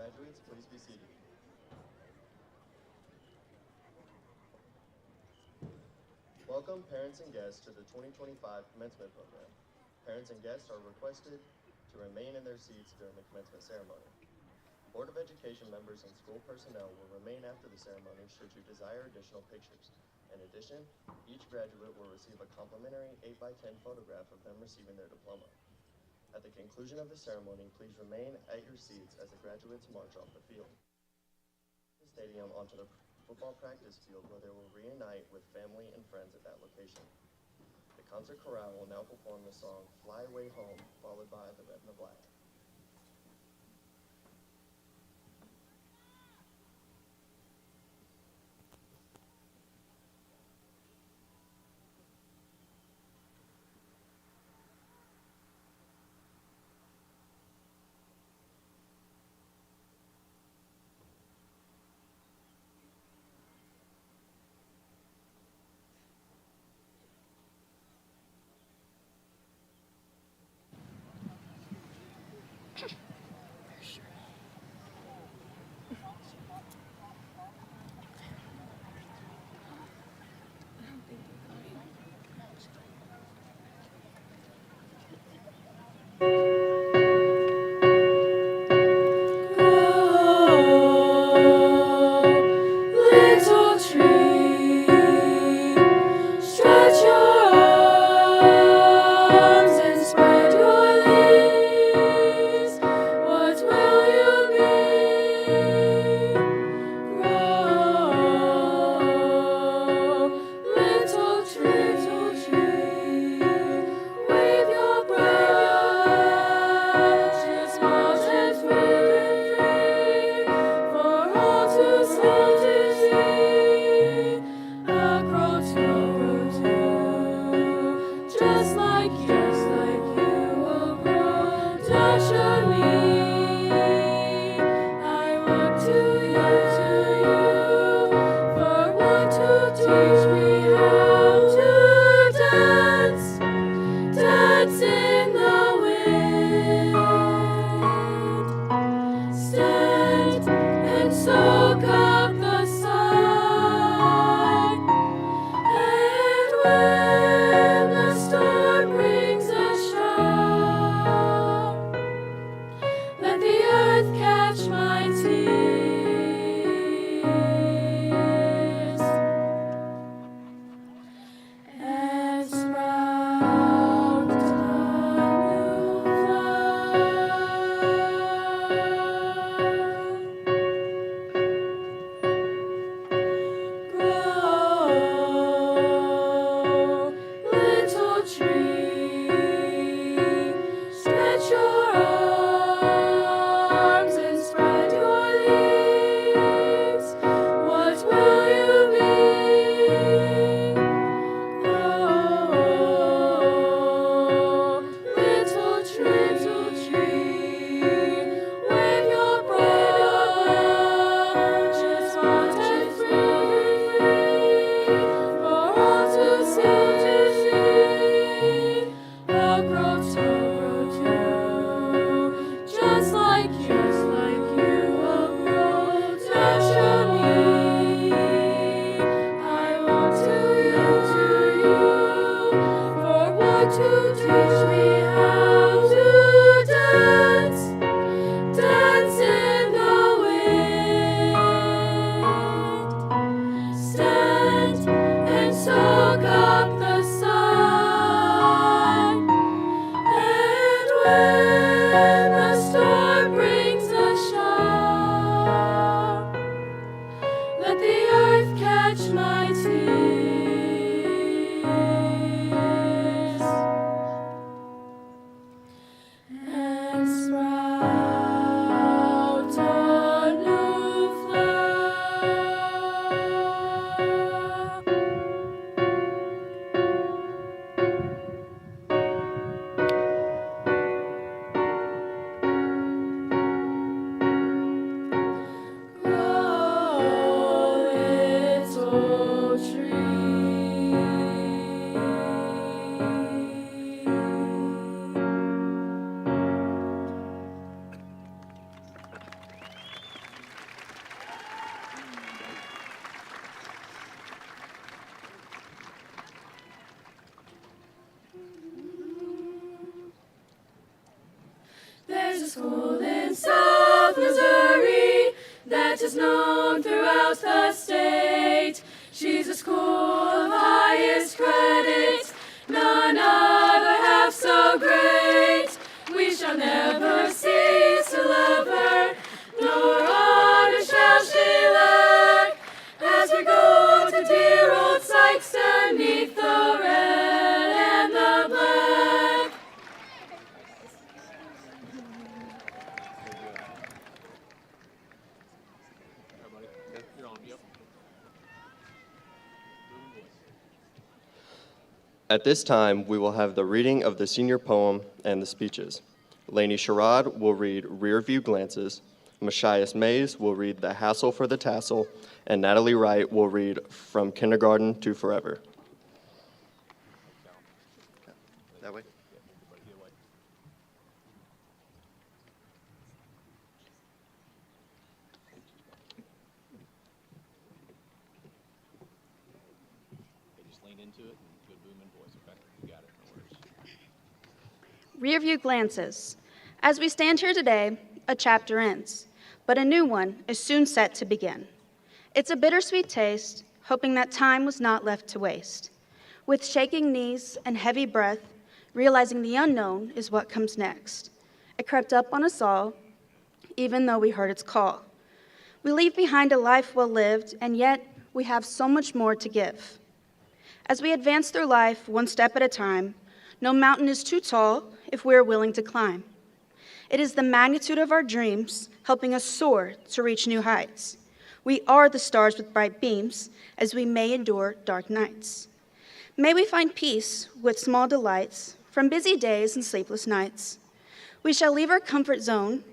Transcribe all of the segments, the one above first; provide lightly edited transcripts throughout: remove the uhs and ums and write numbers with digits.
Graduates, please be seated. Welcome parents and guests to the 2025 Commencement Program. Parents and guests are requested to remain in their seats during the commencement ceremony. Board of Education members and school personnel will remain after the ceremony should you desire additional pictures. In addition, each graduate will receive a complimentary 8x10 photograph of them receiving their diploma. At the conclusion of the ceremony, please remain at your seats as the graduates march off the field. The stadium onto the football practice field where they will reunite with family and friends at that location. The concert chorale will now perform the song Fly Away Home, followed by the Red and the Black. school in South Missouri that is known throughout the state. She's a school of highest credit, none other half so great. We shall never cease to love her, nor honor shall she lack, as we go to dear old Sikeston, neath the red and the black. At this time, we will have the reading of the senior poem and the speeches. Lainey Sherrod will read Rear View Glances, Machias Mays will read The Hassle for the Tassel, and Natalie Wright will read From Kindergarten to Forever. That way. Rearview glances. As we stand here today, a chapter ends, but a new one is soon set to begin. It's a bittersweet taste, hoping that time was not left to waste. With shaking knees and heavy breath, realizing the unknown is what comes next. It crept up on us all, even though we heard its call. We leave behind a life well lived, and yet we have so much more to give. As we advance through life, one step at a time, no mountain is too tall if we are willing to climb. It is the magnitude of our dreams helping us soar to reach new heights. We are the stars with bright beams as we may endure dark nights. May we find peace with small delights from busy days and sleepless nights. We shall leave our comfort zone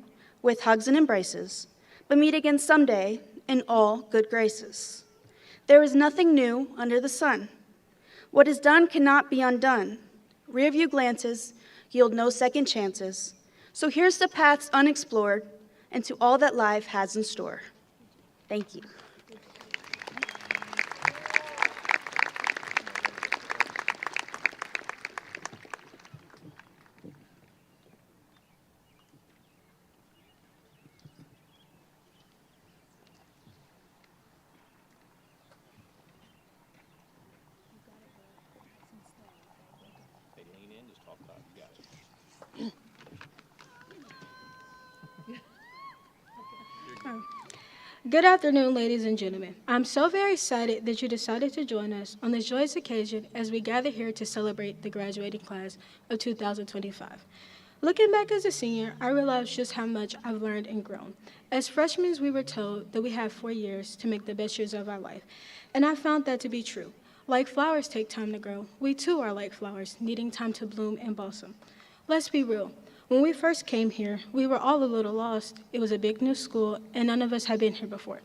with hugs and embraces, but meet again someday in all good graces. There is nothing new under the sun. What is done cannot be undone. Rearview glances yield no second chances. So here's the paths unexplored and to all that life has in store. Thank you. Good afternoon, ladies and gentlemen. I'm so very excited that you decided to join us on this joyous occasion as we gather here to celebrate the graduating class of 2025. Looking back as a senior, I realized just how much I've learned and grown. As freshmen, we were told that we have 4 years to make the best years of our life, and I found that to be true. Like flowers take time to grow, we too are like flowers, needing time to bloom and blossom. Let's be real. When we first came here, we were all a little lost. It was a big new school, and none of us had been here before.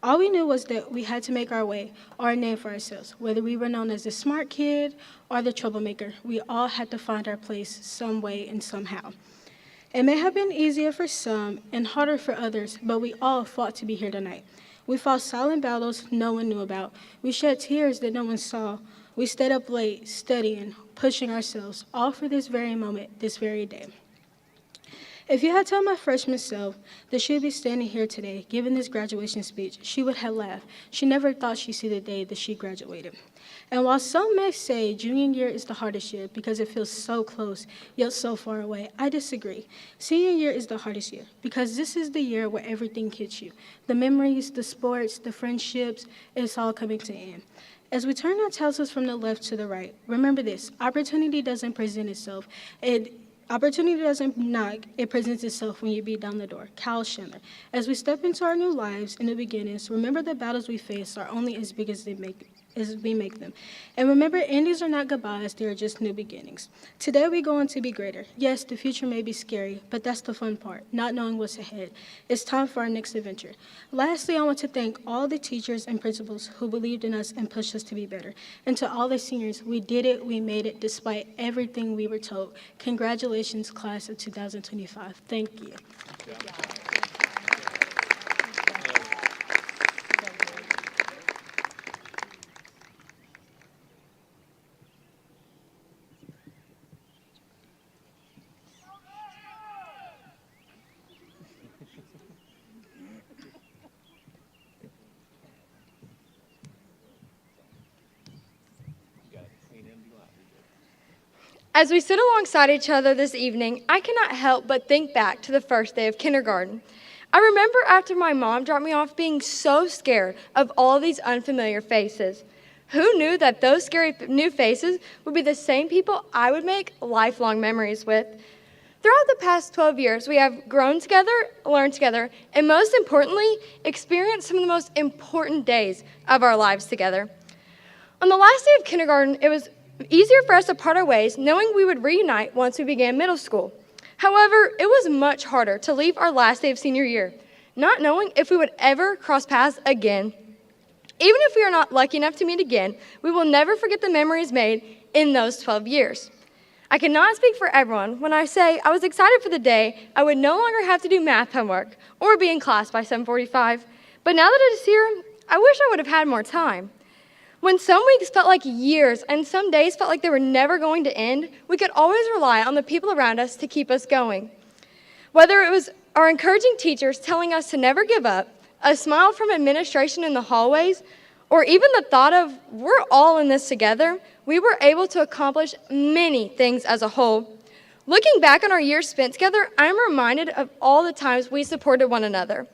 All we knew was that we had to make our way or a name for ourselves. Whether we were known as the smart kid or the troublemaker, we all had to find our place some way and somehow. It may have been easier for some and harder for others, but we all fought to be here tonight. We fought silent battles no one knew about. We shed tears that no one saw. We stayed up late, studying, pushing ourselves, all for this very moment, this very day. If you had told my freshman self that she would be standing here today giving this graduation speech, she would have laughed. She never thought she'd see the day that she graduated. And while some may say junior year is the hardest year because it feels so close, yet so far away, I disagree. Senior year is the hardest year because this is the year where everything hits you. The memories, the sports, the friendships, it's all coming to an end. As we turn our tassels from the left to the right, remember this: opportunity doesn't present itself. Opportunity doesn't knock, it presents itself when you beat down the door. Kyle Chandler. As we step into our new lives and new beginnings, remember the battles we face are only as big as we make them. And remember, endings are not goodbyes, they are just new beginnings. Today we go on to be greater. Yes, the future may be scary, but that's the fun part, not knowing what's ahead. It's time for our next adventure. Lastly, I want to thank all the teachers and principals who believed in us and pushed us to be better. And to all the seniors, we did it, we made it, despite everything we were told. Congratulations, class of 2025. Thank you. As we sit alongside each other this evening, I cannot help but think back to the first day of kindergarten. I remember after my mom dropped me off being so scared of all these unfamiliar faces. Who knew that those scary new faces would be the same people I would make lifelong memories with? Throughout the past 12 years, we have grown together, learned together, and most importantly, experienced some of the most important days of our lives together. On the last day of kindergarten, it was easier for us to part our ways knowing we would reunite once we began middle school. However, it was much harder to leave our last day of senior year, not knowing if we would ever cross paths again. Even if we are not lucky enough to meet again, we will never forget the memories made in those 12 years. I cannot speak for everyone when I say I was excited for the day I would no longer have to do math homework or be in class by 7:45. But now that it is here, I wish I would have had more time. When some weeks felt like years and some days felt like they were never going to end, we could always rely on the people around us to keep us going. Whether it was our encouraging teachers telling us to never give up, a smile from administration in the hallways, or even the thought of we're all in this together, we were able to accomplish many things as a whole. Looking back on our years spent together, I'm reminded of all the times we supported one another.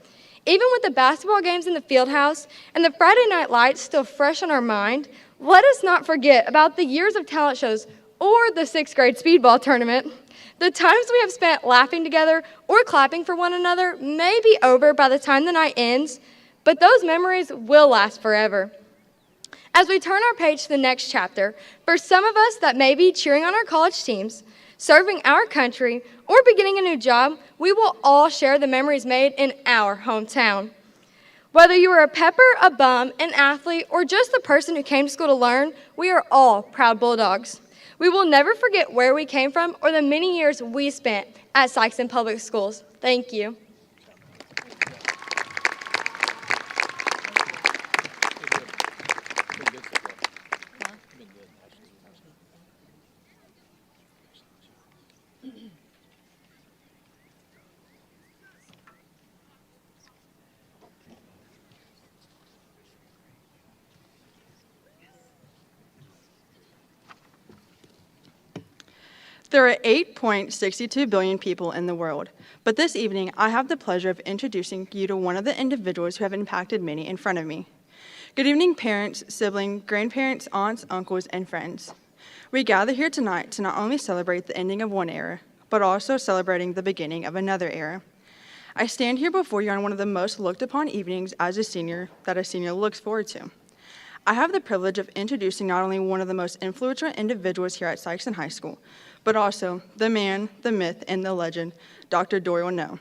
Even with the basketball games in the field house and the Friday night lights still fresh on our mind, let us not forget about the years of talent shows or the 6th grade speedball tournament. The times we have spent laughing together or clapping for one another may be over by the time the night ends, but those memories will last forever. As we turn our page to the next chapter, for some of us that may be cheering on our college teams, serving our country, or beginning a new job, we will all share the memories made in our hometown. Whether you are a pepper, a bum, an athlete, or just the person who came to school to learn, we are all proud Bulldogs. We will never forget where we came from or the many years we spent at Sikeston Public Schools. Thank you. There are 8.62 billion people in the world, but this evening I have the pleasure of introducing you to one of the individuals who have impacted many in front of me. Good evening, parents, siblings, grandparents, aunts, uncles, and friends. We gather here tonight to not only celebrate the ending of one era, but also celebrating the beginning of another era. I stand here before you on one of the most looked upon evenings as a senior that a senior looks forward to. I have the privilege of introducing not only one of the most influential individuals here at Sikeston High School, but also the man, the myth, and the legend, Dr. Doyle No.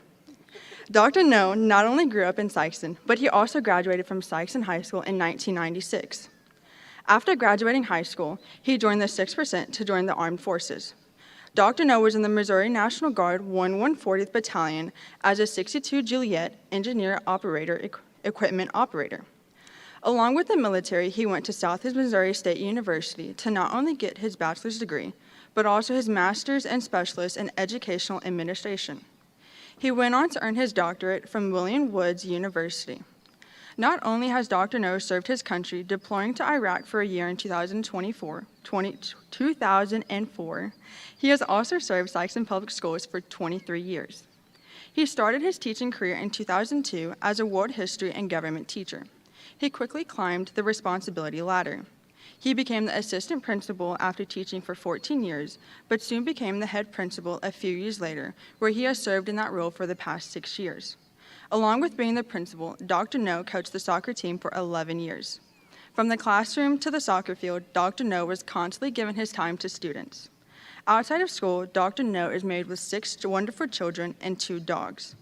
Dr. No not only grew up in Sikeston, but he also graduated from Sikeston High School in 1996. After graduating high school, he joined the 6% to join the armed forces. Dr. No was in the Missouri National Guard 140th Battalion as a 62 Juliet engineer operator, equipment operator. Along with the military, he went to Southeast Missouri State University to not only get his bachelor's degree, but also his master's and specialist in educational administration. He went on to earn his doctorate from William Woods University. Not only has Dr. No served his country deploying to Iraq for a year in 2004, he has also served Sikeston Public Schools for 23 years. He started his teaching career in 2002 as a world history and government teacher. He quickly climbed the responsibility ladder. He became the assistant principal after teaching for 14 years, but soon became the head principal a few years later, where he has served in that role for the past 6 years. Along with being the principal, Dr. No coached the soccer team for 11 years. From the classroom to the soccer field, Dr. No was constantly giving his time to students. Outside of school, Dr. No is married with 6 wonderful children and 2 dogs.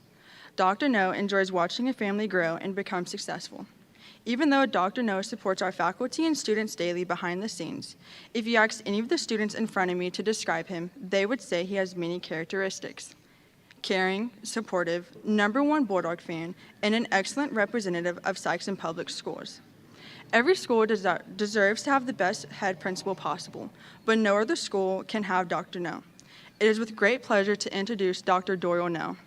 Dr. No enjoys watching a family grow and become successful. Even though Dr. No supports our faculty and students daily behind the scenes, if you asked any of the students in front of me to describe him, they would say he has many characteristics. Caring, supportive, #1 Bulldog fan, and an excellent representative of Sikeston Public Schools. Every school deserves to have the best head principal possible, but no other school can have Dr. No. It is with great pleasure to introduce Dr. Doyle No.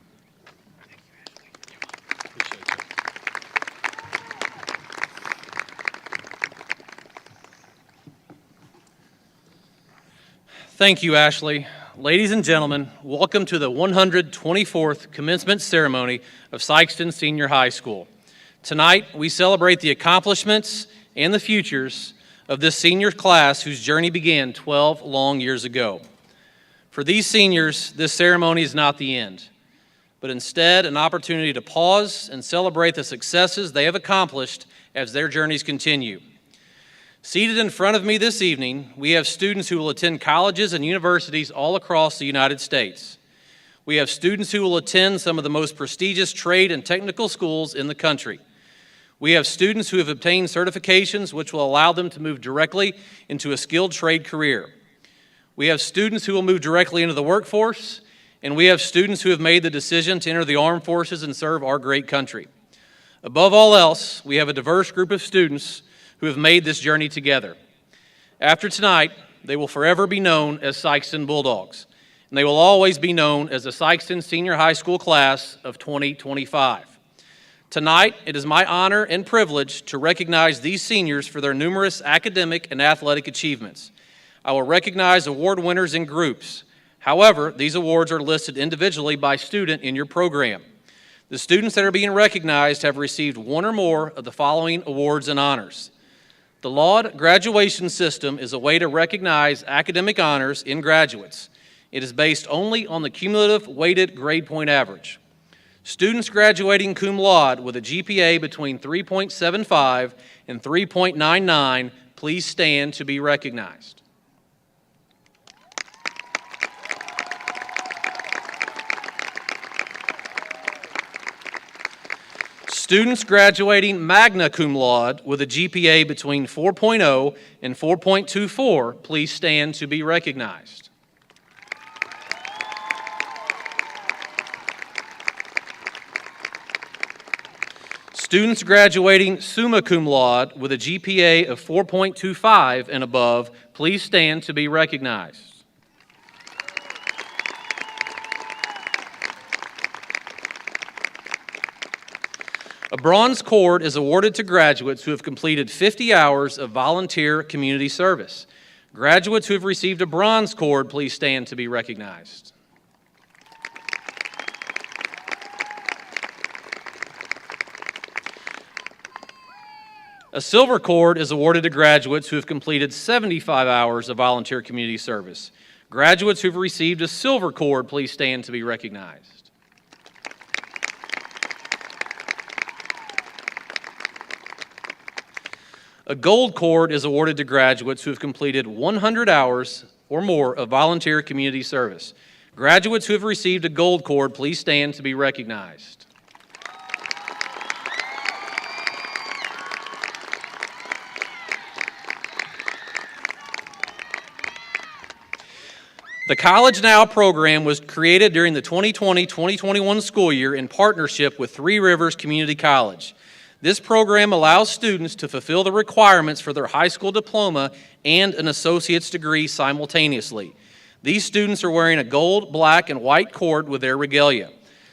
Thank you, Ashley. Ladies and gentlemen, welcome to the 124th commencement ceremony of Sikeston Senior High School. Tonight, we celebrate the accomplishments and the futures of this senior class whose journey began 12 long years ago. For these seniors, this ceremony is not the end, but instead an opportunity to pause and celebrate the successes they have accomplished as their journeys continue. Seated in front of me this evening, we have students who will attend colleges and universities all across the United States. We have students who will attend some of the most prestigious trade and technical schools in the country. We have students who have obtained certifications which will allow them to move directly into a skilled trade career. We have students who will move directly into the workforce, and we have students who have made the decision to enter the armed forces and serve our great country. Above all else, we have a diverse group of students who have made this journey together. After tonight, they will forever be known as Sikeston Bulldogs, and they will always be known as the Sikeston Senior High School Class of 2025. Tonight, it is my honor and privilege to recognize these seniors for their numerous academic and athletic achievements. I will recognize award winners in groups. However, these awards are listed individually by student in your program. The students that are being recognized have received one or more of the following awards and honors. The Laud graduation system is a way to recognize academic honors in graduates. It is based only on the cumulative weighted grade point average. Students graduating cum laude with a GPA between 3.75 and 3.99, please stand to be recognized. Students graduating magna cum laude with a GPA between 4.0 and 4.24, please stand to be recognized. Students graduating summa cum laude with a GPA of 4.25 and above, please stand to be recognized. A bronze cord is awarded to graduates who have completed 50 hours of volunteer community service. Graduates who have received a bronze cord, please stand to be recognized. A silver cord is awarded to graduates who have completed 75 hours of volunteer community service. Graduates who have received a silver cord, please stand to be recognized. A gold cord is awarded to graduates who have completed 100 hours or more of volunteer community service. Graduates who have received a gold cord, please stand to be recognized. The College Now program was created during the 2020-2021 school year in partnership with Three Rivers Community College. This program allows students to fulfill the requirements for their high school diploma and an associate's degree simultaneously. These students are wearing a gold, black, and white cord with their regalia.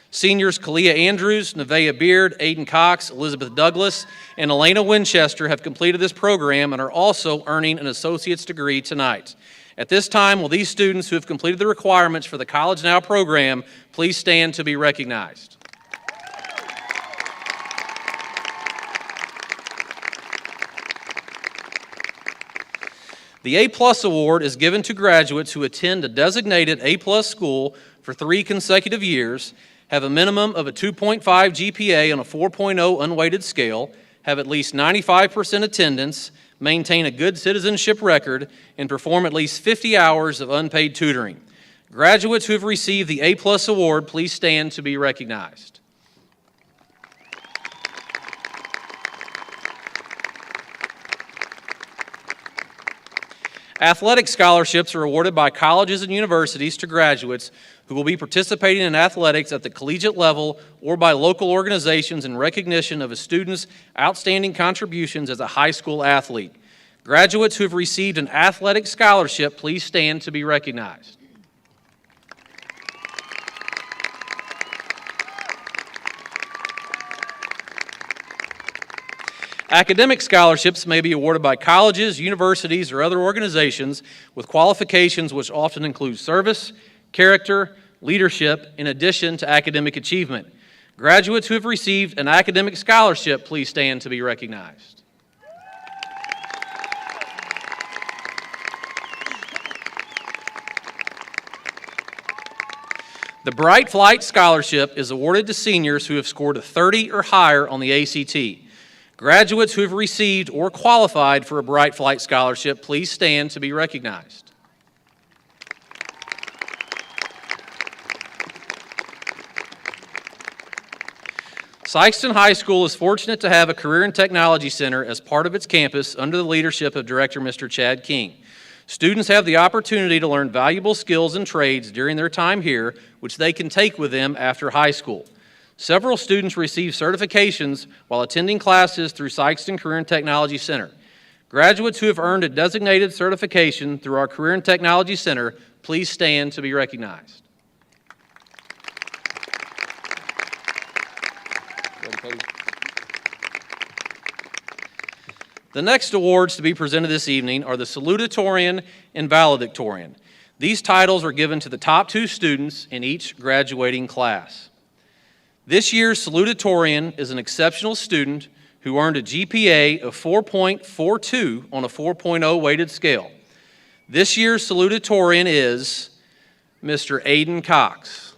Seniors Kalia Andrews, Nevaeh Beard, Aiden Cox, Elizabeth Douglas, and Elena Winchester have completed this program and are also earning an associate's degree tonight. At this time, will these students who have completed the requirements for the College Now program please stand to be recognized? The A+ award is given to graduates who attend a designated A+ school for 3 consecutive years, have a minimum of a 2.5 GPA on a 4.0 unweighted scale, have at least 95% attendance, maintain a good citizenship record, and perform at least 50 hours of unpaid tutoring. Graduates who have received the A+ award, please stand to be recognized. Athletic scholarships are awarded by colleges and universities to graduates who will be participating in athletics at the collegiate level or by local organizations in recognition of a student's outstanding contributions as a high school athlete. Graduates who have received an athletic scholarship, please stand to be recognized. Academic scholarships may be awarded by colleges, universities, or other organizations with qualifications which often include service, character, leadership, in addition to academic achievement. Graduates who have received an academic scholarship, please stand to be recognized. The Bright Flight Scholarship is awarded to seniors who have scored a 30 or higher on the ACT. Graduates who have received or qualified for a Bright Flight Scholarship, please stand to be recognized. Sikeston High School is fortunate to have a Career and Technology Center as part of its campus under the leadership of Director Mr. Chad King. Students have the opportunity to learn valuable skills and trades during their time here, which they can take with them after high school. Several students receive certifications while attending classes through Sikeston Career and Technology Center. Graduates who have earned a designated certification through our Career and Technology Center, please stand to be recognized. The next awards to be presented this evening are the Salutatorian and Valedictorian. These titles are given to the top 2 students in each graduating class. This year's Salutatorian is an exceptional student who earned a GPA of 4.42 on a 4.0 weighted scale. This year's Salutatorian is Mr. Aiden Cox.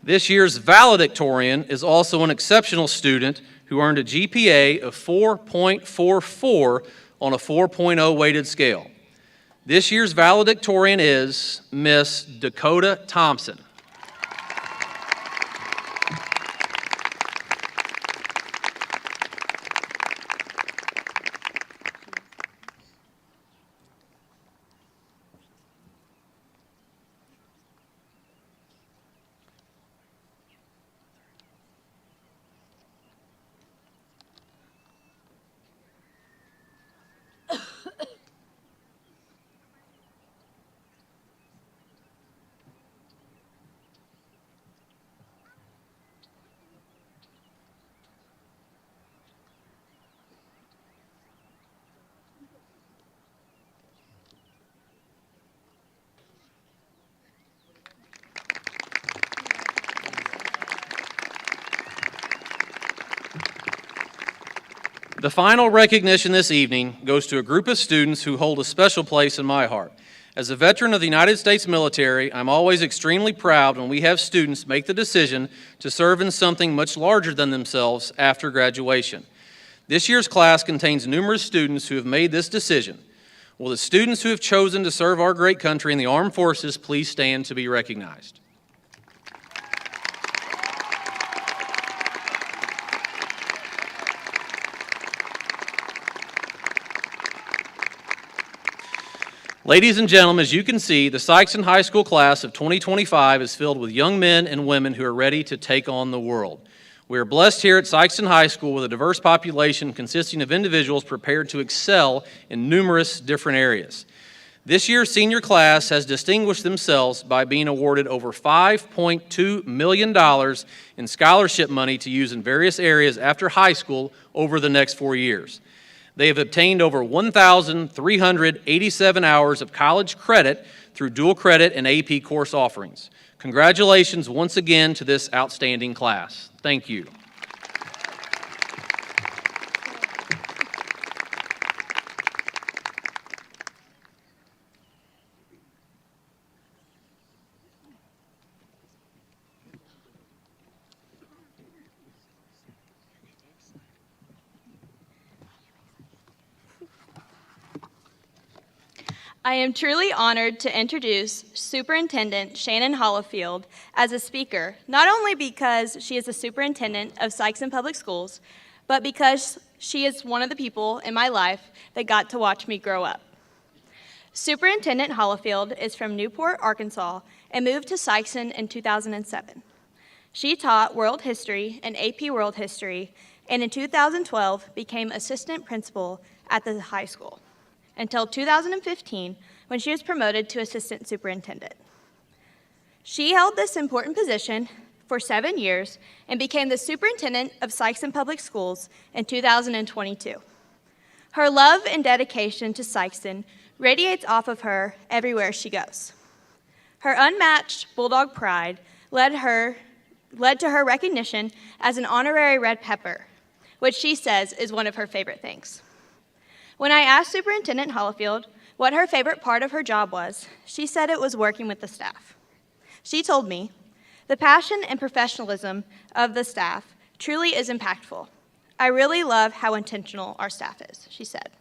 This year's valedictorian is also an exceptional student who earned a GPA of 4.44 on a 4.0 weighted scale. This year's valedictorian is Miss Dakota Thompson. The final recognition this evening goes to a group of students who hold a special place in my heart. As a veteran of the United States military, I'm always extremely proud when we have students make the decision to serve in something much larger than themselves after graduation. This year's class contains numerous students who have made this decision. Will the students who have chosen to serve our great country in the armed forces please stand to be recognized? Ladies and gentlemen, as you can see, the Sikeston High School class of 2025 is filled with young men and women who are ready to take on the world. We are blessed here at Sikeston High School with a diverse population consisting of individuals prepared to excel in numerous different areas. This year's senior class has distinguished themselves by being awarded over $5.2 million in scholarship money to use in various areas after high school over the next 4 years. They have obtained over 1,387 hours of college credit through dual credit and AP course offerings. Congratulations once again to this outstanding class. Thank you. I am truly honored to introduce Superintendent Shannon Hollifield as a speaker, not only because she is the superintendent of Sikeston Public Schools, but because she is one of the people in my life that got to watch me grow up. Superintendent Hollifield is from Newport, Arkansas, and moved to Sikeston in 2007. She taught world history and AP World History, and in 2012 became assistant principal at the high school, until 2015, when she was promoted to assistant superintendent. She held this important position for 7 years and became the superintendent of Sikeston Public Schools in 2022. Her love and dedication to Sikeston radiates off of her everywhere she goes. Her unmatched Bulldog pride led to her recognition as an honorary Red Pepper, which she says is one of her favorite things. When I asked Superintendent Hollifield what her favorite part of her job was, she said it was working with the staff. She told me, "The passion and professionalism of the staff truly is impactful. I really love how intentional our staff is," she said.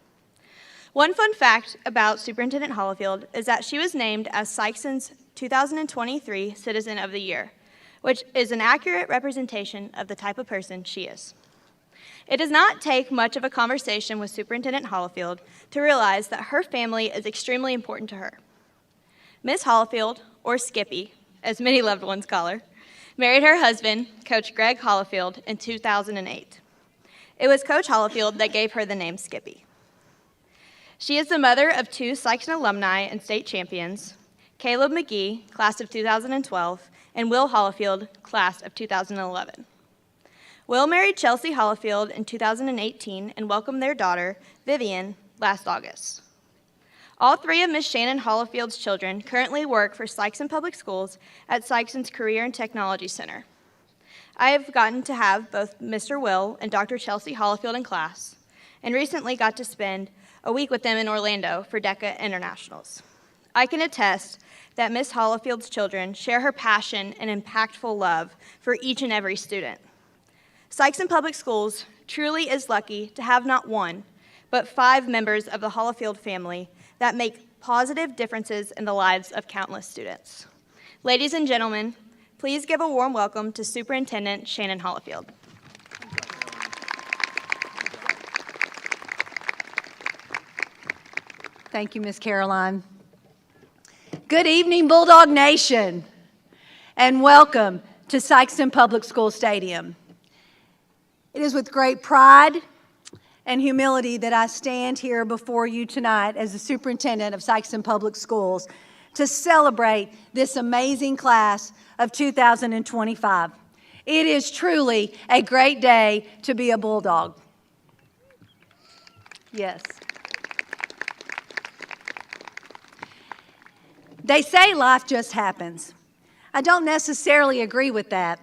One fun fact about Superintendent Hollifield is that she was named as Sikeston's 2023 Citizen of the Year, which is an accurate representation of the type of person she is. It does not take much of a conversation with Superintendent Hollifield to realize that her family is extremely important to her. Ms. Hollifield, or Skippy, as many loved ones call her, married her husband, Coach Greg Hollifield, in 2008. It was Coach Hollifield that gave her the name Skippy. She is the mother of 2 Sikeston alumni and state champions, Caleb McGee, class of 2012, and Will Hollifield, class of 2011. Will married Chelsea Hollifield in 2018 and welcomed their daughter, Vivian, last August. All 3 of Ms. Shannon Hollifield's children currently work for Sikeston Public Schools at Sikeston's Career and Technology Center. I have gotten to have both Mr. Will and Dr. Chelsea Hollifield in class, and recently got to spend a week with them in Orlando for DECA Internationals. I can attest that Ms. Hollifield's children share her passion and impactful love for each and every student. Sikeston Public Schools truly is lucky to have not 1, but 5 members of the Hollifield family that make positive differences in the lives of countless students. Ladies and gentlemen, please give a warm welcome to Superintendent Shannon Hollifield. Thank you, Ms. Caroline. Good evening, Bulldog Nation, and welcome to Sikeston Public School Stadium. It is with great pride and humility that I stand here before you tonight as the superintendent of Sikeston Public Schools to celebrate this amazing class of 2025. It is truly a great day to be a Bulldog. Yes. They say life just happens. I don't necessarily agree with that.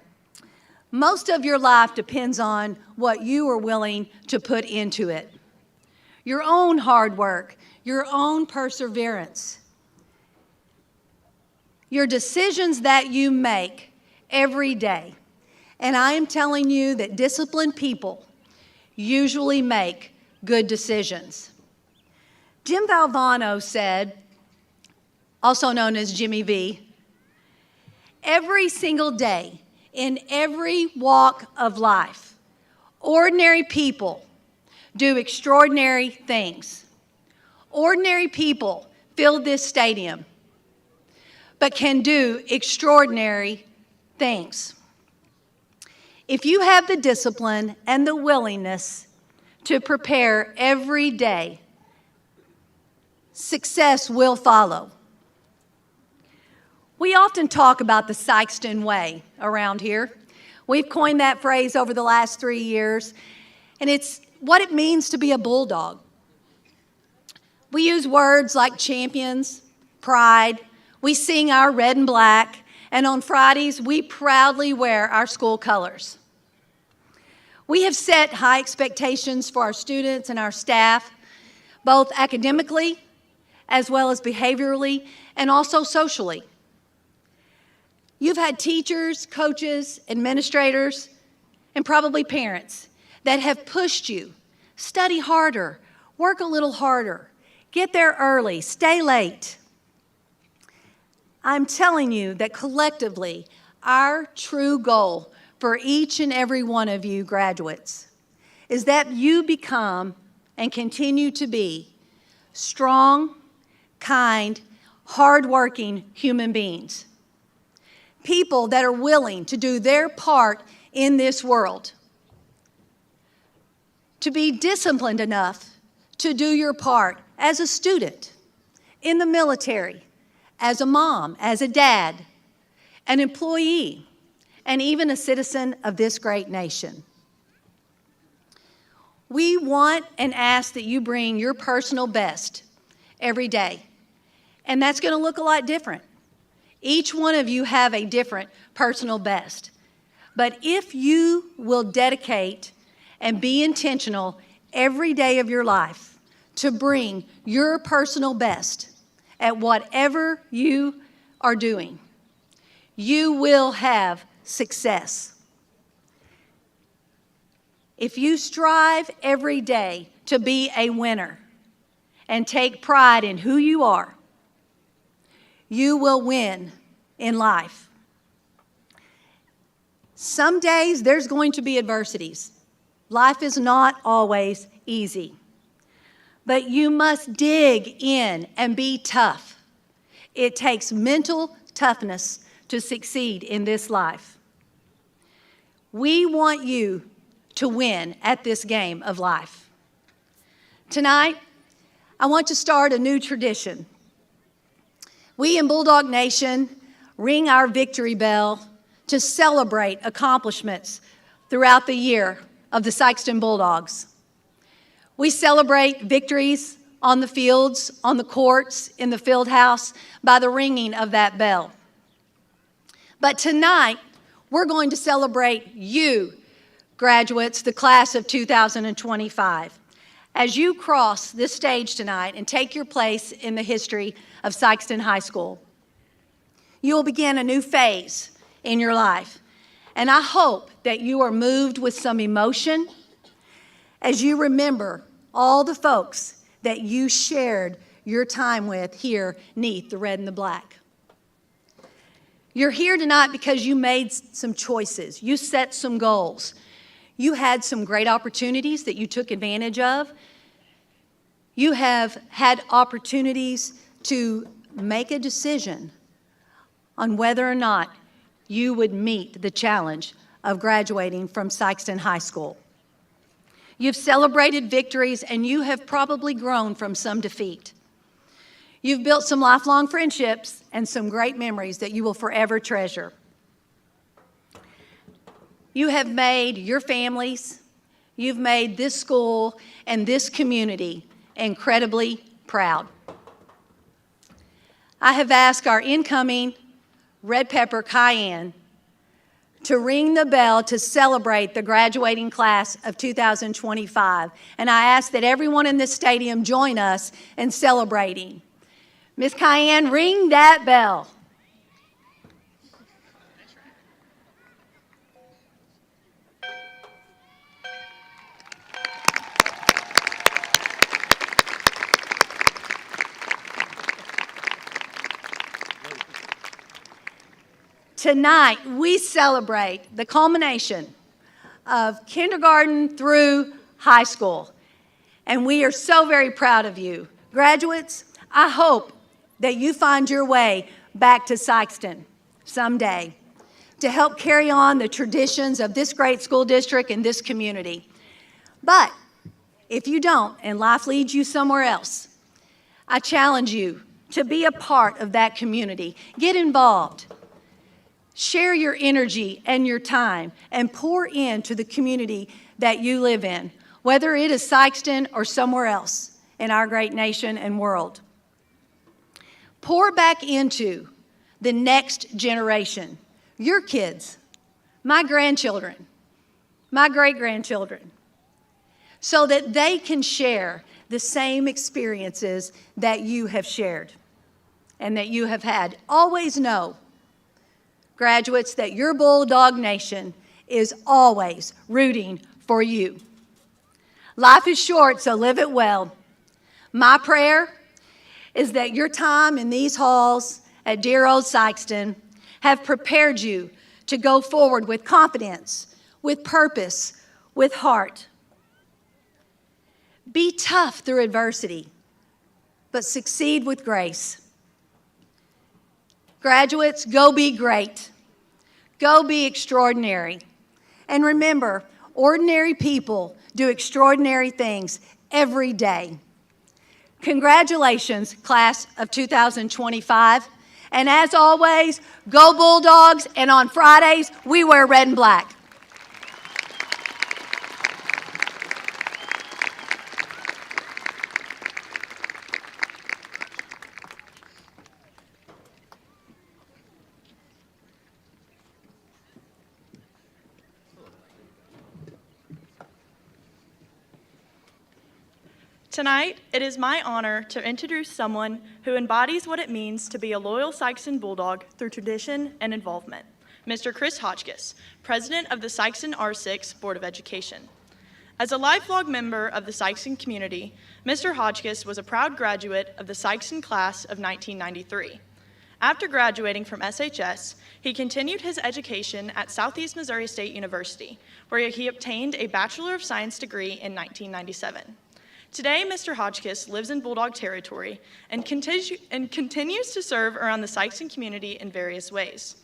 Most of your life depends on what you are willing to put into it. Your own hard work, your own perseverance, your decisions that you make every day. And I am telling you that disciplined people usually make good decisions. Jim Valvano said, also known as Jimmy V, every single day, in every walk of life, ordinary people do extraordinary things. Ordinary people fill this stadium, but can do extraordinary things. If you have the discipline and the willingness to prepare every day, success will follow. We often talk about the Sikeston way around here. We've coined that phrase over the last 3 years, and it's what it means to be a Bulldog. We use words like champions, pride, we sing our red and black, and on Fridays, we proudly wear our school colors. We have set high expectations for our students and our staff, both academically as well as behaviorally and also socially. You've had teachers, coaches, administrators, and probably parents that have pushed you. Study harder, work a little harder, Get there early, stay late. I'm telling you that collectively, our true goal for each and every one of you graduates is that you become and continue to be strong, kind, hardworking human beings. People that are willing to do their part in this world. To be disciplined enough to do your part as a student, in the military, as a mom, as a dad, an employee, and even a citizen of this great nation. We want and ask that you bring your personal best every day, and that's going to look a lot different. Each one of you have a different personal best. But if you will dedicate and be intentional every day of your life to bring your personal best at whatever you are doing, you will have success. If you strive every day to be a winner and take pride in who you are, you will win in life. Some days there's going to be adversities. Life is not always easy. But you must dig in and be tough. It takes mental toughness to succeed in this life. We want you to win at this game of life. Tonight, I want to start a new tradition. We in Bulldog Nation ring our victory bell to celebrate accomplishments throughout the year of the Sikeston Bulldogs. We celebrate victories on the fields, on the courts, in the field house by the ringing of that bell. But tonight, we're going to celebrate you, graduates, the class of 2025. As you cross this stage tonight and take your place in the history of Sikeston High School, you will begin a new phase in your life. And I hope that you are moved with some emotion as you remember all the folks that you shared your time with here neath the red and the black. You're here tonight because you made some choices. You set some goals. You had some great opportunities that you took advantage of. You have had opportunities to make a decision on whether or not you would meet the challenge of graduating from Sikeston High School. You've celebrated victories, and you have probably grown from some defeat. You've built some lifelong friendships and some great memories that you will forever treasure. You have made your families, you've made this school and this community incredibly proud. I have asked our incoming Red Pepper Cayenne to ring the bell to celebrate the graduating class of 2025. And I ask that everyone in this stadium join us in celebrating. Miss Cayenne, ring that bell. Tonight, we celebrate the culmination of kindergarten through high school. And we are so very proud of you. Graduates, I hope that you find your way back to Sikeston someday to help carry on the traditions of this great school district and this community. But if you don't, and life leads you somewhere else, I challenge you to be a part of that community. Get involved. Share your energy and your time and pour into the community that you live in, whether it is Sikeston or somewhere else in our great nation and world. Pour back into the next generation, your kids, my grandchildren, my great-grandchildren, so that they can share the same experiences that you have shared and that you have had. Always know, graduates, that your Bulldog Nation is always rooting for you. Life is short, so live it well. My prayer is that your time in these halls at dear old Sikeston have prepared you to go forward with confidence, with purpose, with heart. Be tough through adversity, but succeed with grace. Graduates, go be great. Go be extraordinary. And remember, ordinary people do extraordinary things every day. Congratulations, class of 2025. And as always, go Bulldogs, and on Fridays, we wear red and black. Tonight, it is my honor to introduce someone who embodies what it means to be a loyal Sikeston Bulldog through tradition and involvement, Mr. Chris Hotchkiss, President of the Sikeston R6 Board of Education. As a lifelong member of the Sikeston community, Mr. Hotchkiss was a proud graduate of the Sikeston class of 1993. After graduating from SHS, he continued his education at Southeast Missouri State University, where he obtained a Bachelor of Science degree in 1997. Today, Mr. Hotchkiss lives in Bulldog territory and continues to serve around the Sikeston community in various ways.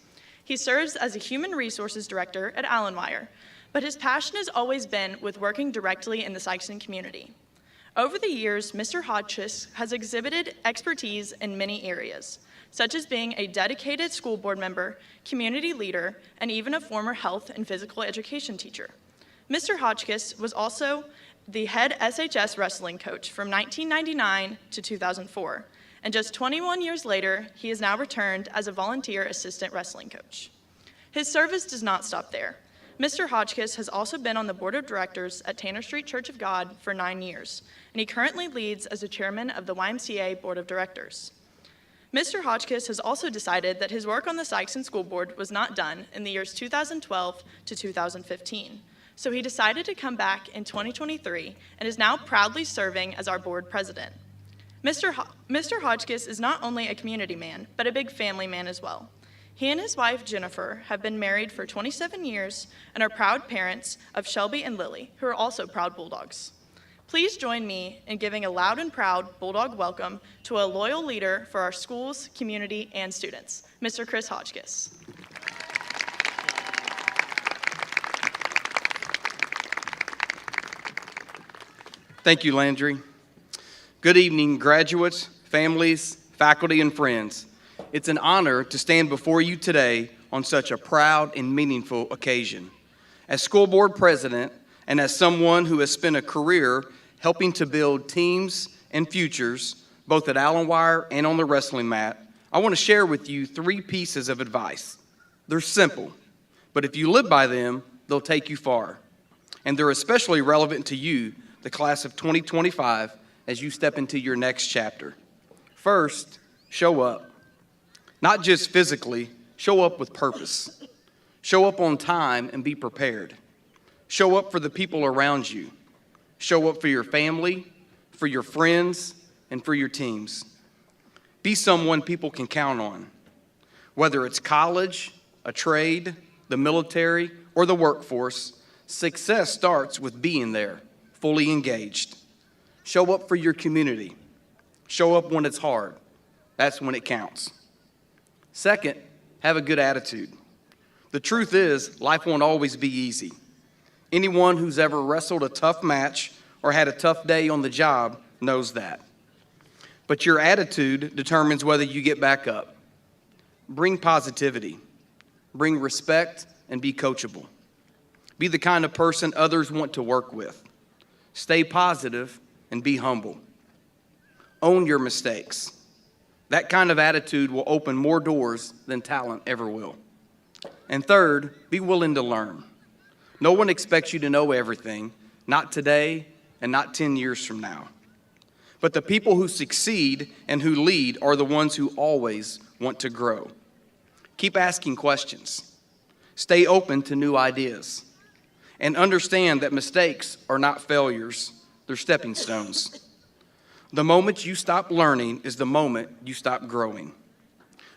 He serves as a Human Resources Director at Allenwire, but his passion has always been with working directly in the Sikeston community. Over the years, Mr. Hotchkiss has exhibited expertise in many areas, such as being a dedicated school board member, community leader, and even a former health and physical education teacher. Mr. Hotchkiss was also the head SHS wrestling coach from 1999 to 2004, and just 21 years later, he is now returned as a volunteer assistant wrestling coach. His service does not stop there. Mr. Hotchkiss has also been on the board of directors at Tanner Street Church of God for 9 years, and he currently leads as the chairman of the YMCA Board of Directors. Mr. Hotchkiss has also decided that his work on the Sikeston School Board was not done in the years 2012 to 2015. So he decided to come back in 2023 and is now proudly serving as our board president. Mr. Hotchkiss is not only a community man, but a big family man as well. He and his wife, Jennifer, have been married for 27 years and are proud parents of Shelby and Lily, who are also proud Bulldogs. Please join me in giving a loud and proud Bulldog welcome to a loyal leader for our schools, community, and students, Mr. Chris Hotchkiss. Thank you, Landry. Good evening, graduates, families, faculty, and friends. It's an honor to stand before you today on such a proud and meaningful occasion. As school board president and as someone who has spent a career helping to build teams and futures, both at Allenwire and on the wrestling mat, I want to share with you 3 pieces of advice. They're simple, but if you live by them, they'll take you far. And they're especially relevant to you, the class of 2025, as you step into your next chapter. First, show up. Not just physically, show up with purpose. Show up on time and be prepared. Show up for the people around you. Show up for your family, for your friends, and for your teams. Be someone people can count on. Whether it's college, a trade, the military, or the workforce, success starts with being there, fully engaged. Show up for your community. Show up when it's hard. That's when it counts. Second, have a good attitude. The truth is, life won't always be easy. Anyone who's ever wrestled a tough match or had a tough day on the job knows that. But your attitude determines whether you get back up. Bring positivity. Bring respect and be coachable. Be the kind of person others want to work with. Stay positive and be humble. Own your mistakes. That kind of attitude will open more doors than talent ever will. And third, be willing to learn. No one expects you to know everything, not today and not 10 years from now. But the people who succeed and who lead are the ones who always want to grow. Keep asking questions. Stay open to new ideas. And understand that mistakes are not failures, they're stepping stones. The moment you stop learning is the moment you stop growing.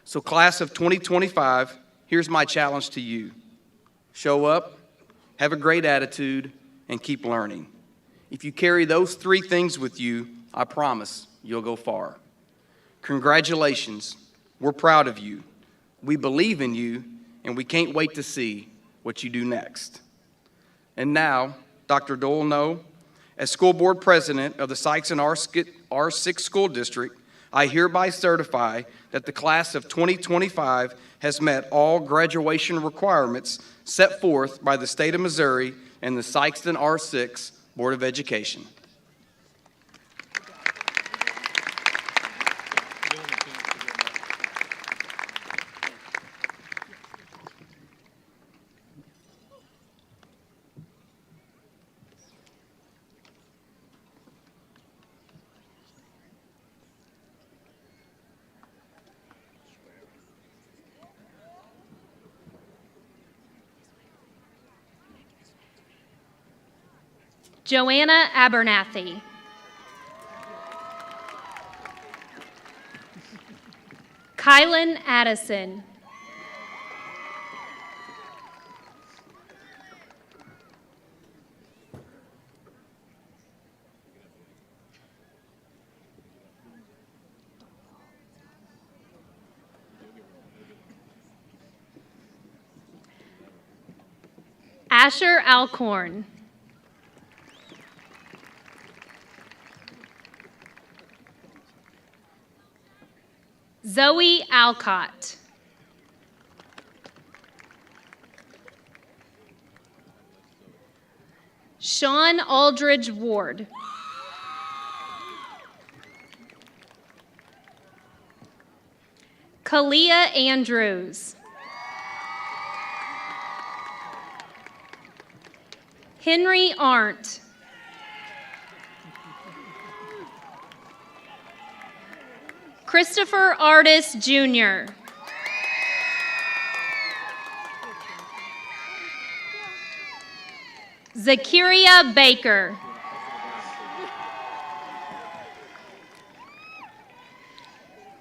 So class of 2025, here's my challenge to you. Show up, have a great attitude, and keep learning. If you carry those three things with you, I promise you'll go far. Congratulations. We're proud of you. We believe in you, and we can't wait to see what you do next. And now, Dr. Doyle Noe, as school board president of the Sikeston R6 School District, I hereby certify that the class of 2025 has met all graduation requirements set forth by the state of Missouri and the Sikeston R6 Board of Education. Joanna Abernathy. Kylan Addison. Asher Alcorn. Zoe Alcott. Sean Aldridge Ward. Kalia Andrews. Henry Arndt. Christopher Artis Jr. Zakiria Baker.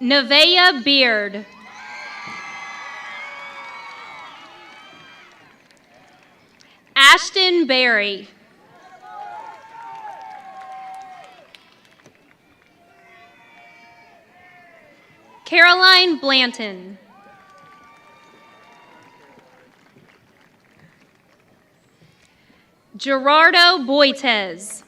Nevaeh Beard. Ashton Berry. Caroline Blanton. Gerardo Boitez.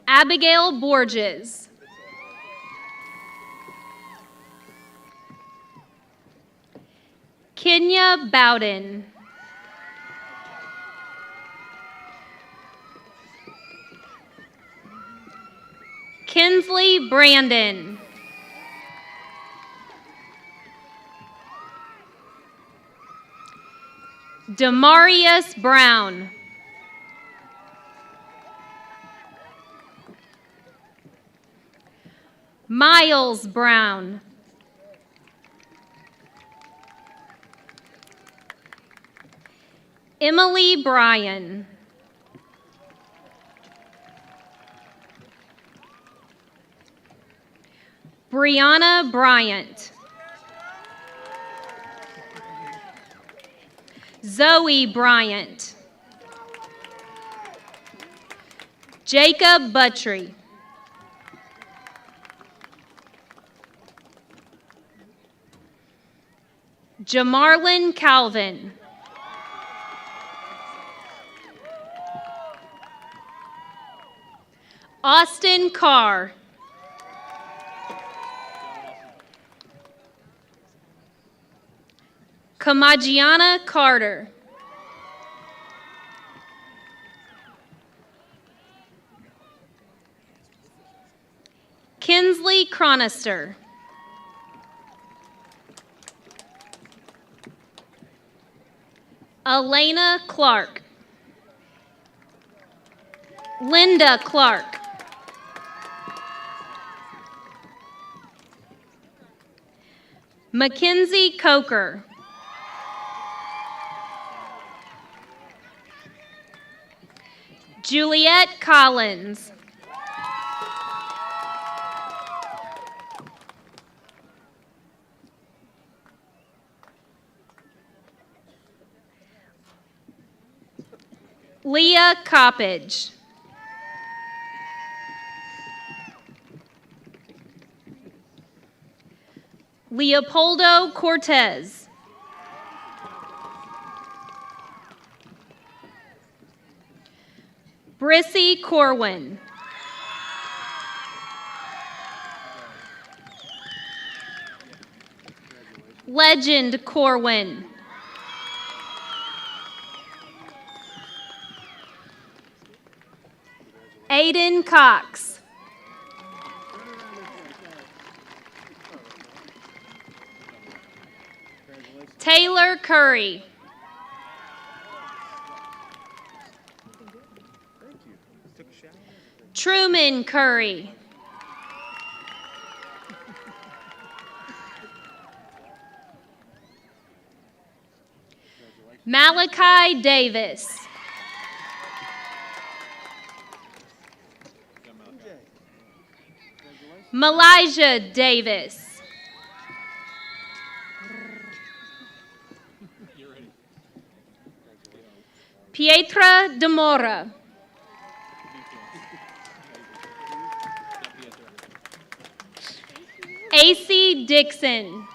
Abigail Borges. Kenya Bowden. Kinsley Brandon. Demarius Brown. Miles Brown. Emily Bryan. Brianna Bryant. Zoe Bryant. Jacob Buttry. Jamarlin Calvin. Austin Carr. Kamajiana Carter. Kinsley Cronister. Elena Clark. Linda Clark. Mackenzie Coker. Juliet Collins. Leah Coppage. Leopoldo Cortez. Brissy Corwin. Legend Corwin. Aiden Cox. Taylor Curry. Truman Curry. Malachi Davis. Malijah Davis. Pietra Demora. AC Dixon.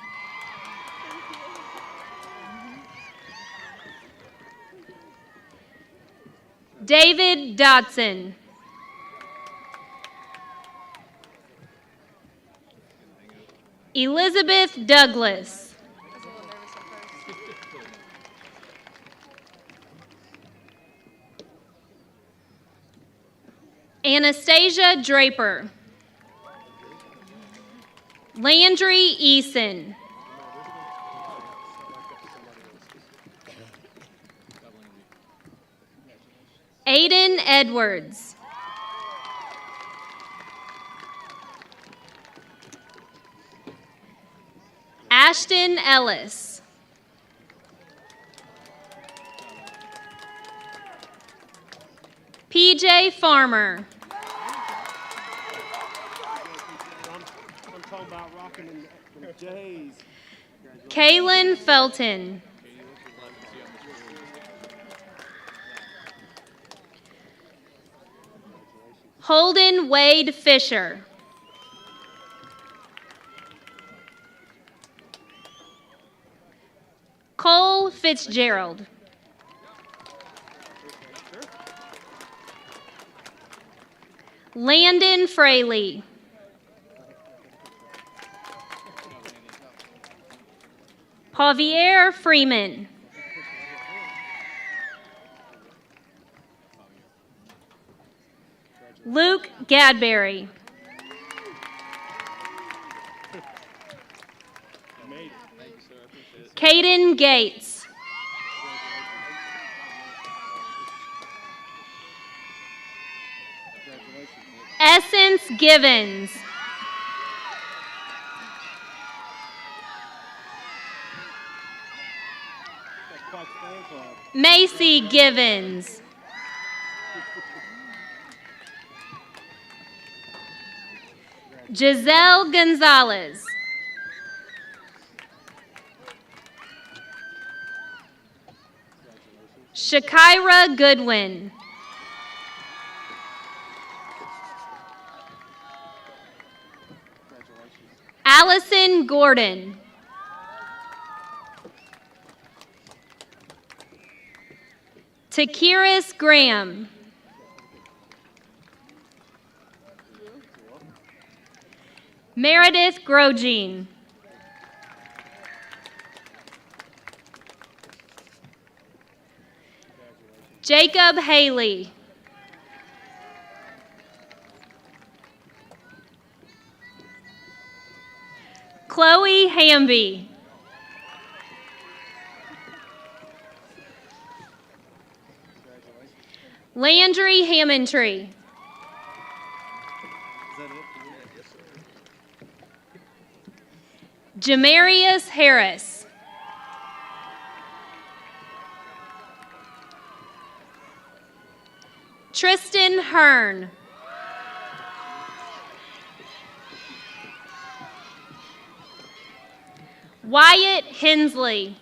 David Dodson. Elizabeth Douglas. Anastasia Draper. Landry Eason. Aiden Edwards. Ashton Ellis. PJ Farmer. I'm talking about rocking in the J's. Kaylin Felton. Holden Wade Fisher. Cole Fitzgerald. Landon Fraley. Javier Freeman. Luke Gadberry. Caden Gates. Essence Givens. Macy Givens. Giselle Gonzalez. Shakira Goodwin. Allison Gordon. Takiris Graham. Meredith Grosjean. Jacob Haley. Chloe Hamby. Landry Hammondtree. Jamarius Harris. Tristan Hearn. Wyatt Hensley.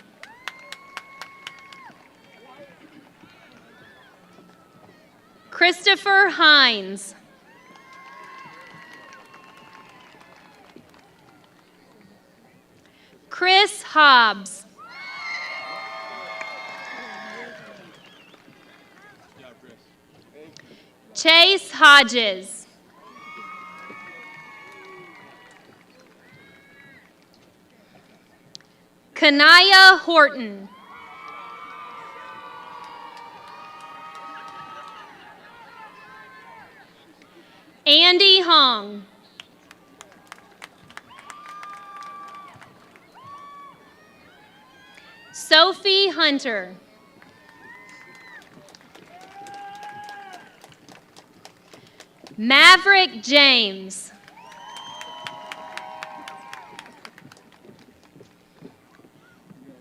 Christopher Hines. Chris Hobbs. Chase Hodges. Kanaya Horton. Andy Hong. Sophie Hunter. Maverick James.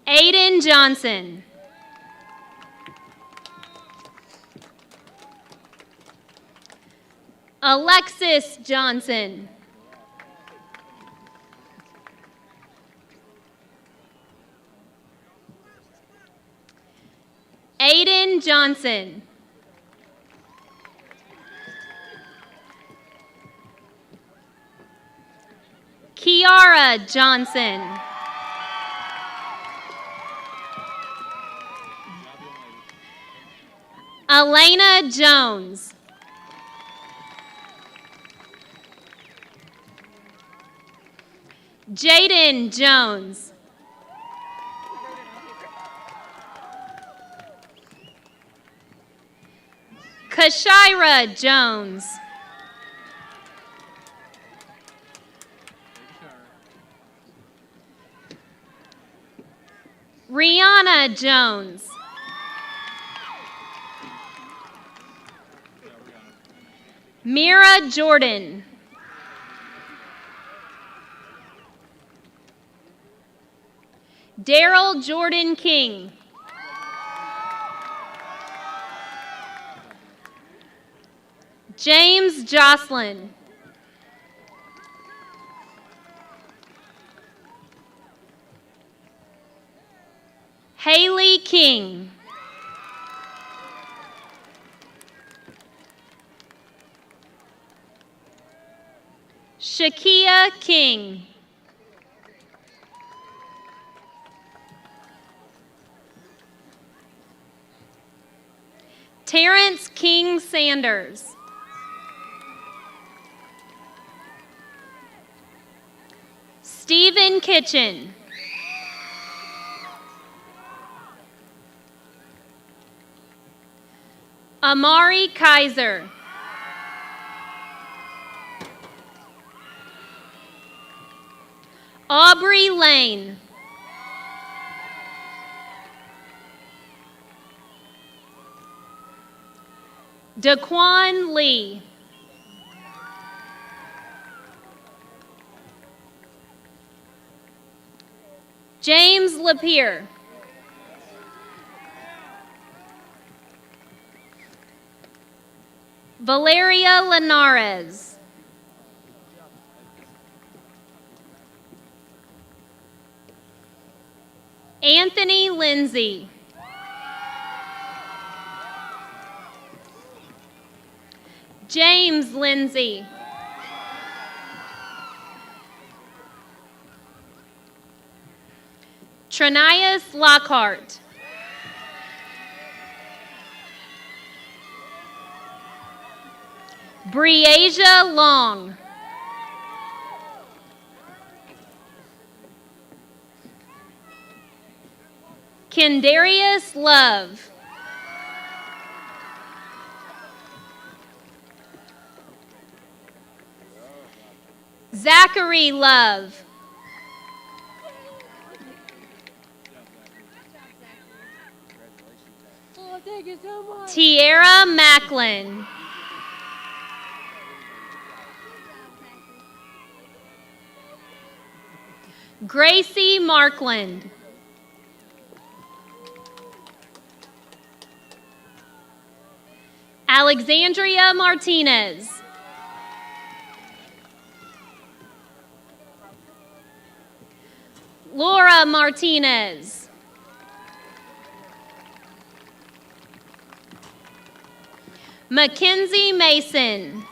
Aiden Johnson. Alexis Johnson. Aiden Johnson. Kiara Johnson. Elena Jones. Jaden Jones. Kashira Jones. Rihanna Jones. Mira Jordan. Daryl Jordan King. James Jocelyn. Haley King. Shakia King. Terrence King Sanders. Stephen Kitchen. Amari Kaiser. Aubrey Lane. Daquan Lee. James Lapierre. Valeria Linares. Anthony Lindsay. James Lindsay. Trinias Lockhart. Breasia Long. Kendarius Love. Zachary Love. Oh, thank you so much. Tierra Macklin. Gracie Markland. Alexandria Martinez. Laura Martinez. Mackenzie Mason.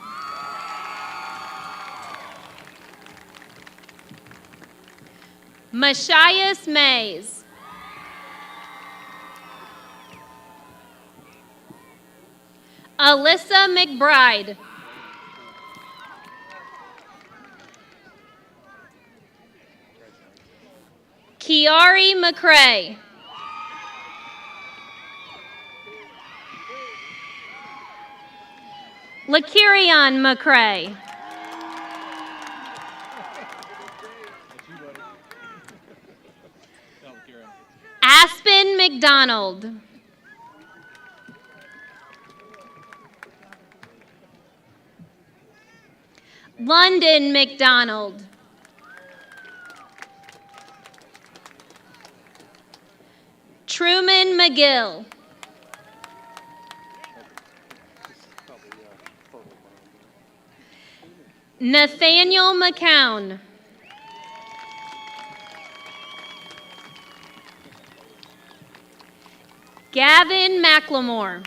Mashias Mays. Alyssa McBride. Kiari McCrae. Lakirion McCrae. Aspen McDonald. London McDonald. Truman McGill. Nathaniel McCown. Gavin McLemore.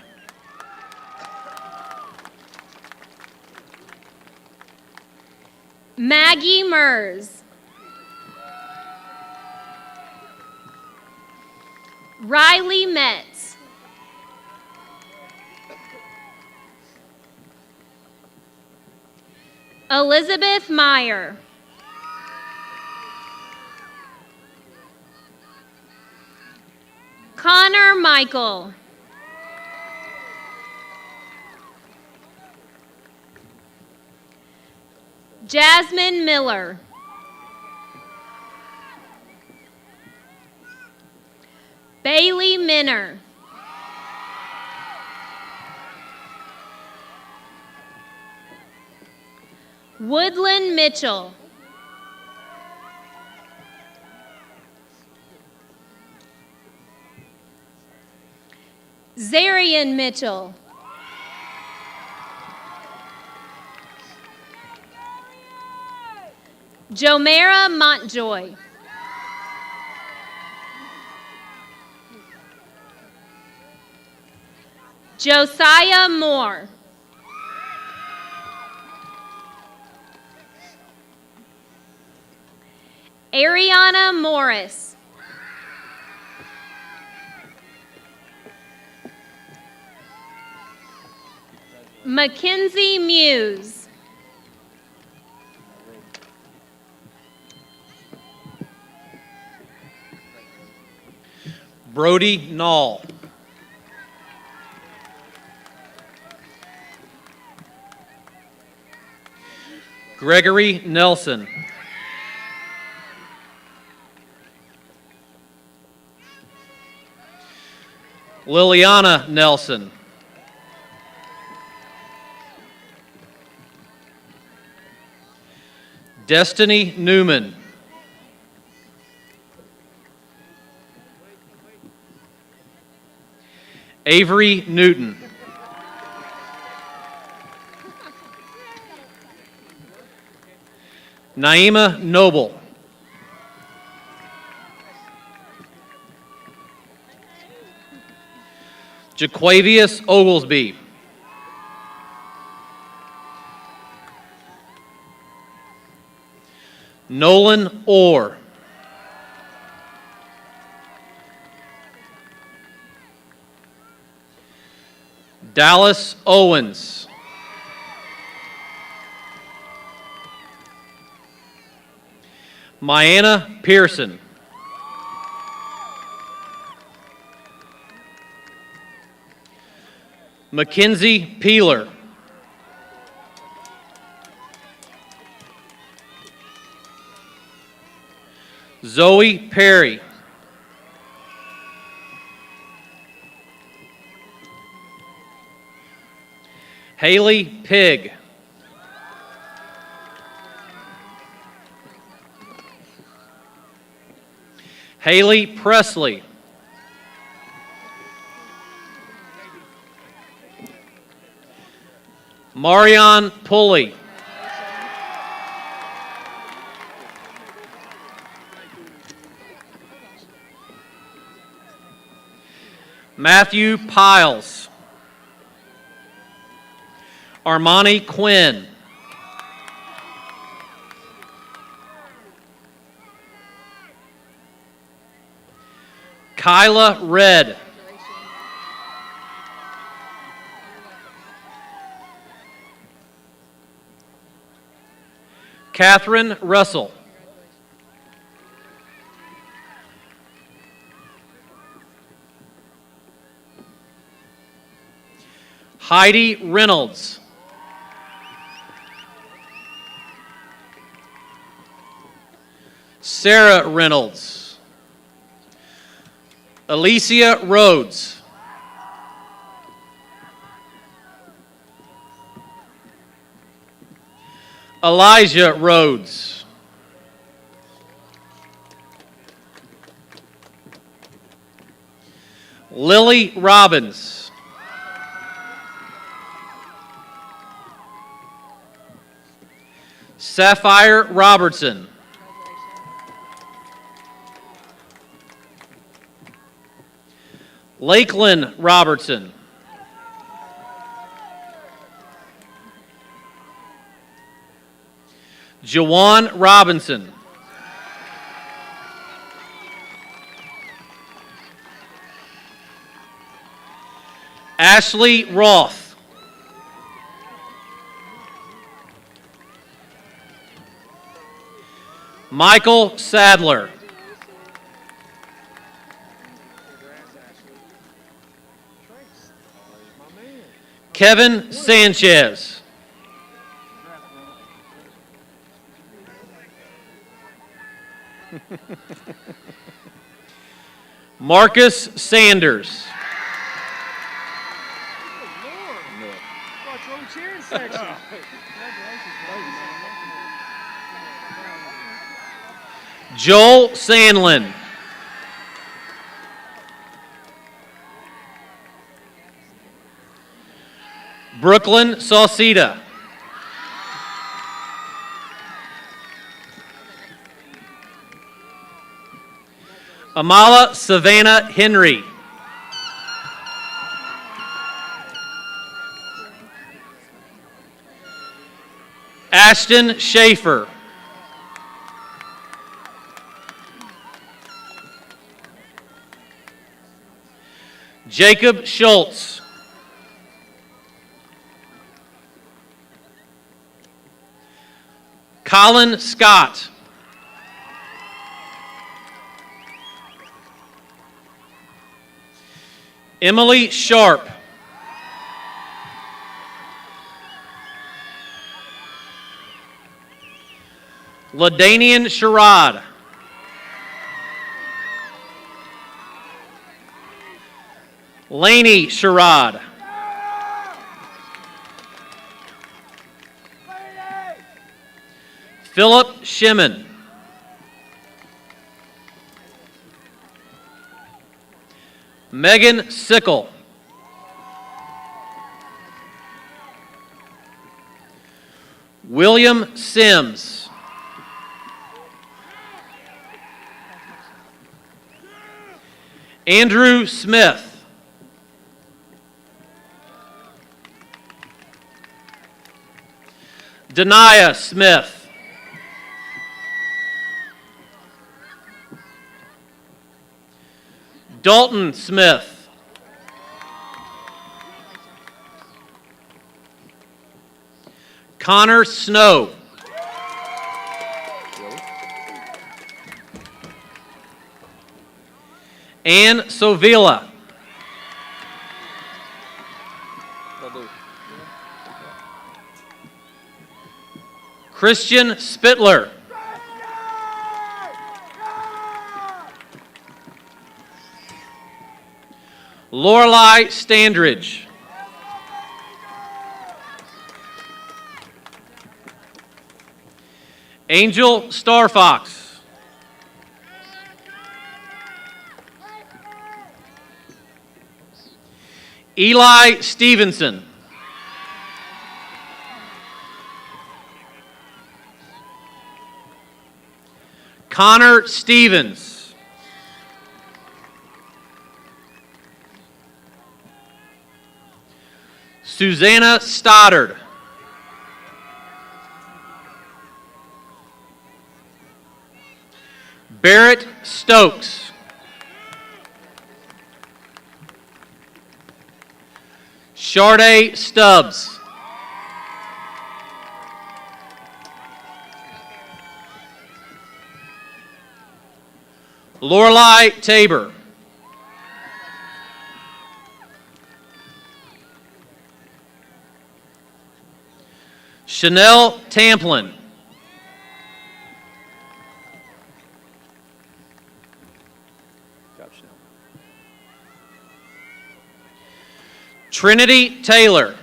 Maggie Mers. Riley Metz. Elizabeth Meyer. Connor Michael. Jasmine Miller. Bailey Minner. Woodland Mitchell. Zarian Mitchell. Jomera Montjoy. Josiah Moore. Ariana Morris. Mackenzie Muse. Brody Nall. Gregory Nelson. Liliana Nelson. Destiny Newman. Avery Newton. Naima Noble. Jaquavius Oglesby. Nolan Orr. Dallas Owens. Myanna Pearson. Mackenzie Peeler. Zoe Perry. Haley Pigg. Haley Presley. Marion Pulley. Matthew Piles. Armani Quinn. Kyla Red. Catherine Russell. Heidi Reynolds. Sarah Reynolds. Alicia Rhodes. Elijah Rhodes. Lily Robbins. Sapphire Robertson. Lakeland Robertson. Jawan Robinson. Ashley Roth. Michael Sadler. Kevin Sanchez. Marcus Sanders. Joel Sandlin. Brooklyn Sauceda. Amala Savannah Henry. Ashton Schaefer. Jacob Schultz. Colin Scott. Emily Sharp. LaDanian Sherrod. Laney Sherrod. Philip Shimon. Megan Sickle. William Sims. Andrew Smith. Denia Smith. Dalton Smith. Connor Snow. Ann Sovila. Christian Spittler. Lorelei Standridge. Angel Starfox. Eli Stevenson. Connor Stevens. Susanna Stoddard. Barrett Stokes. Sharday Stubbs. Lorelei Tabor. Chanel Tamplin. Trinity Taylor.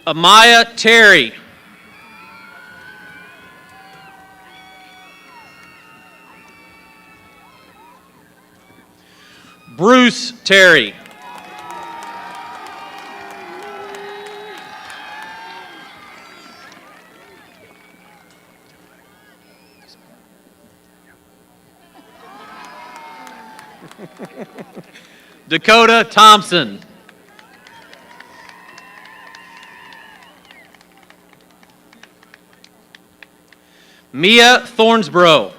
Amaya Terry. Bruce Terry. Dakota Thompson. Mia Thornsborough.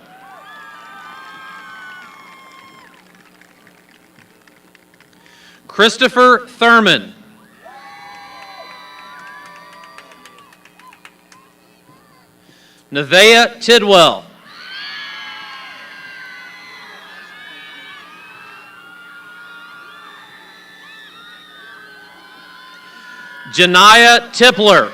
Christopher Thurman. Nevaeh Tidwell. Janiyah Tipler.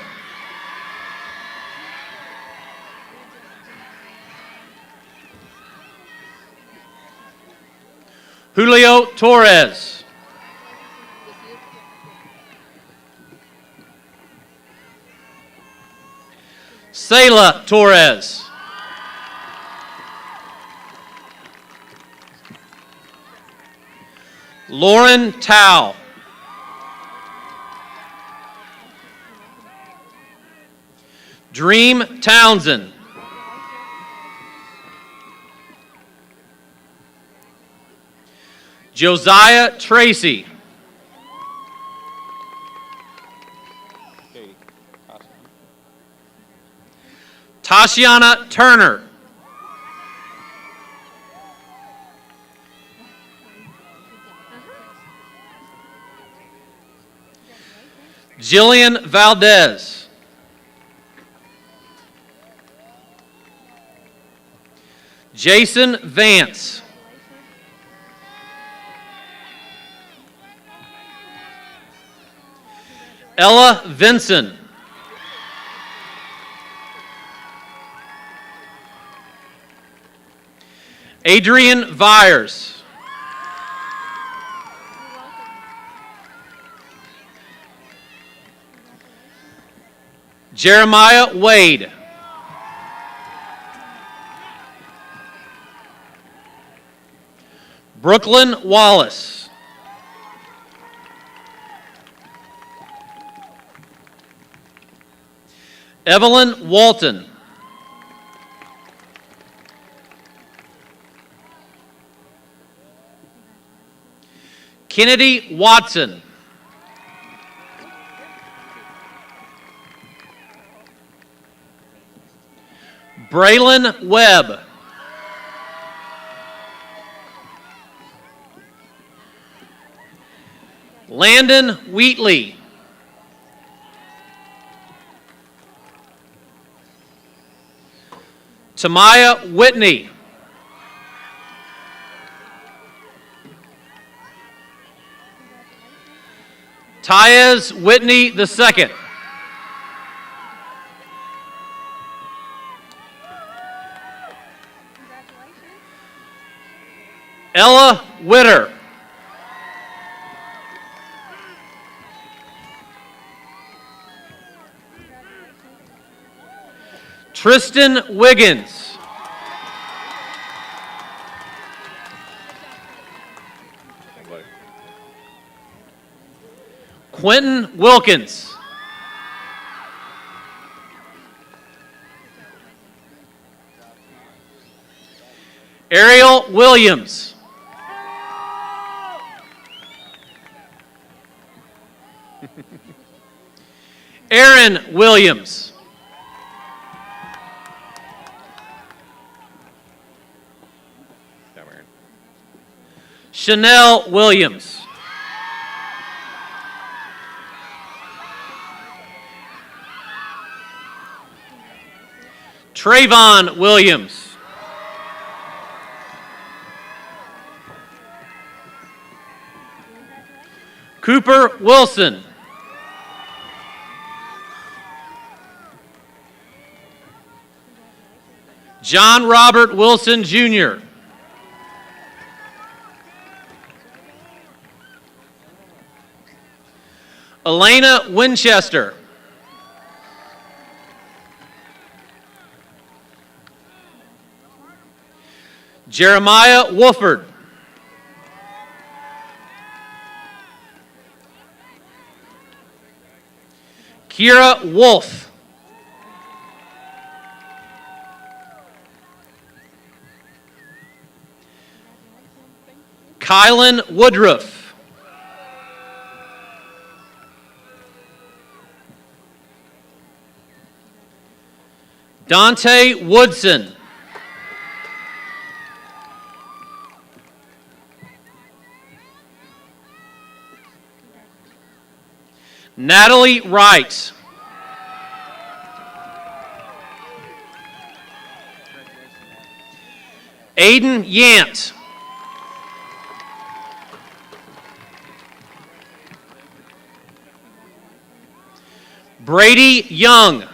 Julio Torres. Sayla Torres. Lauren Tao. Dream Townsend. Josiah Tracy. Tashiana Turner. Jillian Valdez. Jason Vance. Ella Vinson. Adrian Vyers. Jeremiah Wade. Brooklyn Wallace. Evelyn Walton. Kennedy Watson. Braylon Webb. Landon Wheatley. Tamaya Whitney. Tyez Whitney II. Ella Witter. Tristan Wiggins. Quentin Wilkins. Ariel Williams. Aaron Williams. Chanel Williams. Trayvon Williams. Cooper Wilson. John Robert Wilson, Jr. Elena Winchester. Jeremiah Wolford. Kira Wolf. Kylan Woodruff. Dante Woodson. Natalie Wright. Aiden Yant. Brady Young.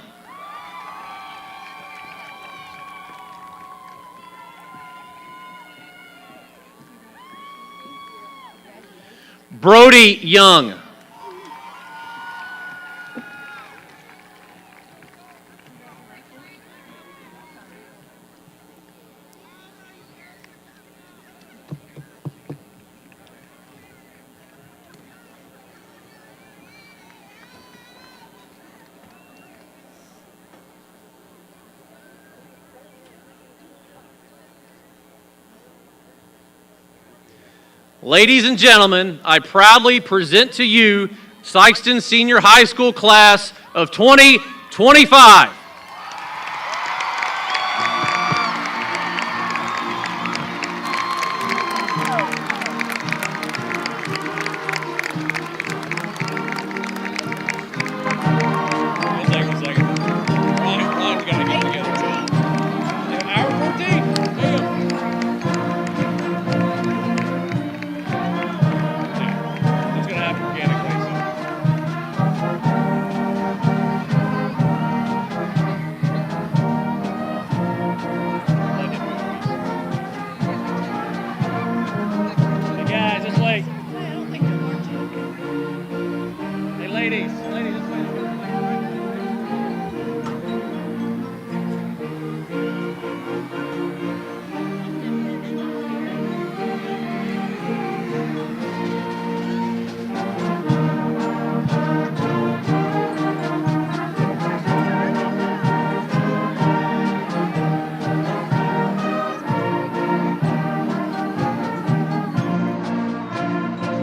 Brody Young. Ladies and gentlemen, I proudly present to you Sikeston Senior High School class of 2025.